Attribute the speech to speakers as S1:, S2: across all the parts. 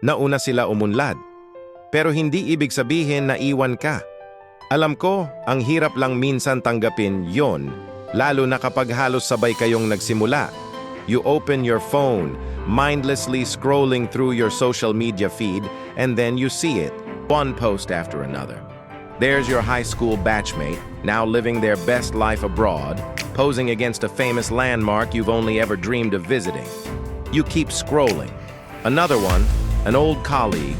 S1: Nauna Sila Umunlad. Pero hindi ibig sabihin na iwan ka. Alam ko, ang hirap lang minsan tanggapin yon, lalo na kapag halos sabay kayong nagsimula. You open your phone, mindlessly scrolling through your social media feed, and then you see it, one post after another. There's your high school batchmate, now living their best life abroad, posing against a famous landmark you've only ever dreamed of visiting. You keep scrolling. Another one, an old colleague,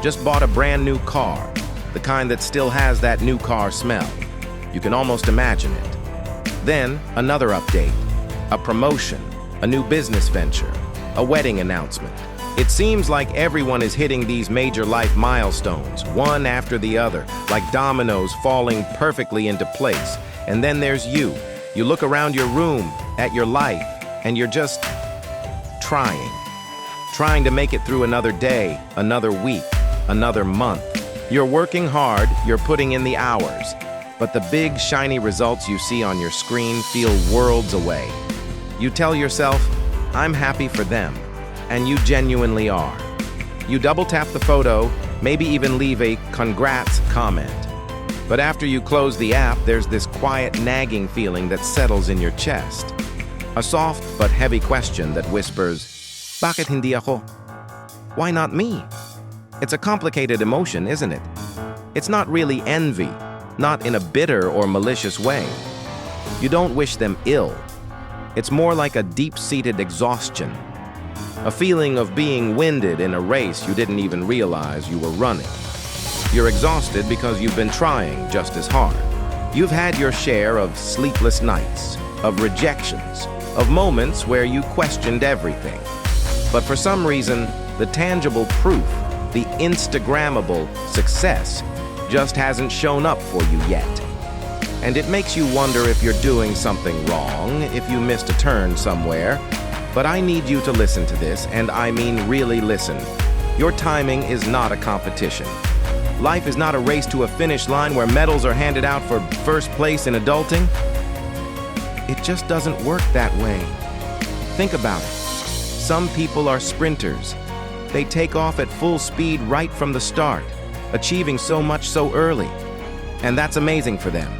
S1: just bought a brand new car, the kind that still has that new car smell. You can almost imagine it. Then, another update, a promotion, a new business venture, a wedding announcement. It seems like everyone is hitting these major life milestones, one after the other, like dominoes falling perfectly into place. And then there's you. You look around your room, at your life, and you're just trying to make it through another day, another week, another month. You're working hard, you're putting in the hours, but the big, shiny results you see on your screen feel worlds away. You tell yourself, I'm happy for them, and you genuinely are. You double-tap the photo, maybe even leave a congrats comment. But after you close the app, there's this quiet, nagging feeling that settles in your chest. A soft but heavy question that whispers, bakit hindi ako? Why not me? It's a complicated emotion, isn't it? It's not really envy, not in a bitter or malicious way. You don't wish them ill. It's more like a deep-seated exhaustion, a feeling of being winded in a race you didn't even realize you were running. You're exhausted because you've been trying just as hard. You've had your share of sleepless nights, of rejections, of moments where you questioned everything. But for some reason, the tangible proof, the Instagrammable success, just hasn't shown up for you yet. And it makes you wonder if you're doing something wrong, if you missed a turn somewhere. But I need you to listen to this, and I mean really listen. Your timing is not a competition. Life is not a race to a finish line where medals are handed out for first place in adulting. It just doesn't work that way. Think about it. Some people are sprinters. They take off at full speed right from the start, achieving so much so early. And that's amazing for them.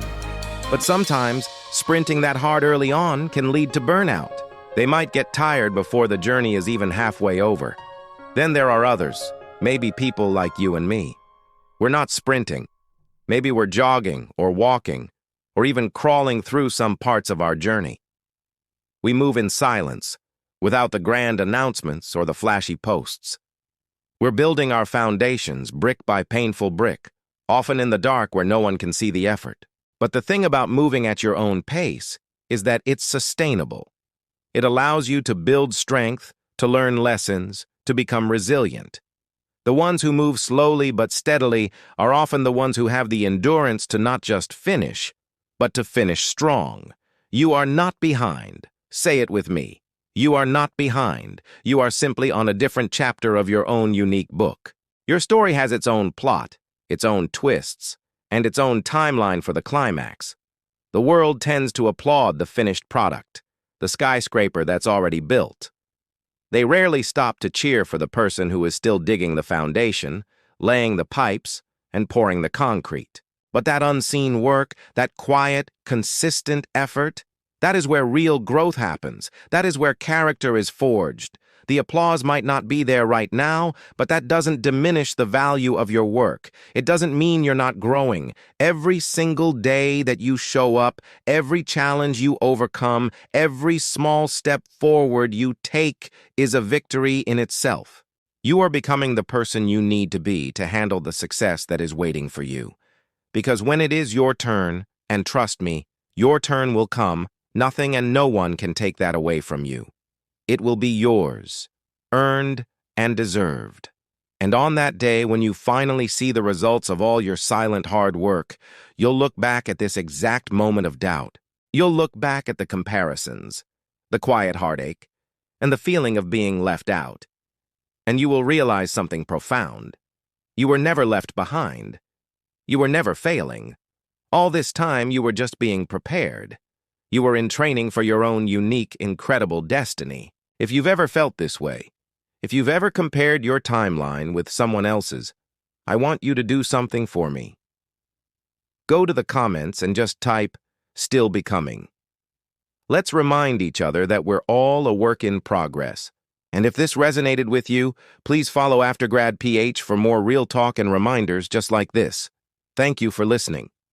S1: But sometimes, sprinting that hard early on can lead to burnout. They might get tired before the journey is even halfway over. Then there are others, maybe people like you and me. We're not sprinting. Maybe we're jogging or walking, or even crawling through some parts of our journey. We move in silence, without the grand announcements or the flashy posts. We're building our foundations brick by painful brick, often in the dark where no one can see the effort. But the thing about moving at your own pace is that it's sustainable. It allows you to build strength, to learn lessons, to become resilient. The ones who move slowly but steadily are often the ones who have the endurance to not just finish, but to finish strong. You are not behind. Say it with me. You are not behind. You are simply on a different chapter of your own unique book. Your story has its own plot, its own twists, and its own timeline for the climax. The world tends to applaud the finished product, the skyscraper that's already built. They rarely stop to cheer for the person who is still digging the foundation, laying the pipes, and pouring the concrete. But that unseen work, that quiet, consistent effort, that is where real growth happens. That is where character is forged. The applause might not be there right now, but that doesn't diminish the value of your work. It doesn't mean you're not growing. Every single day that you show up, every challenge you overcome, every small step forward you take is a victory in itself. You are becoming the person you need to be to handle the success that is waiting for you. Because when it is your turn, and trust me, your turn will come, nothing and no one can take that away from you. It will be yours, earned and deserved. And on that day, when you finally see the results of all your silent hard work, you'll look back at this exact moment of doubt. You'll look back at the comparisons, the quiet heartache, and the feeling of being left out. And you will realize something profound. You were never left behind. You were never failing. All this time, you were just being prepared. You were in training for your own unique, incredible destiny. If you've ever felt this way, If you've ever compared your timeline with someone else's, I want you to do something for me. Go to the comments and just type, "Still becoming." Let's remind each other that we're all a work in progress. And if this resonated with you, please follow AfterGrad PH for more real talk and reminders just like this. Thank you for listening.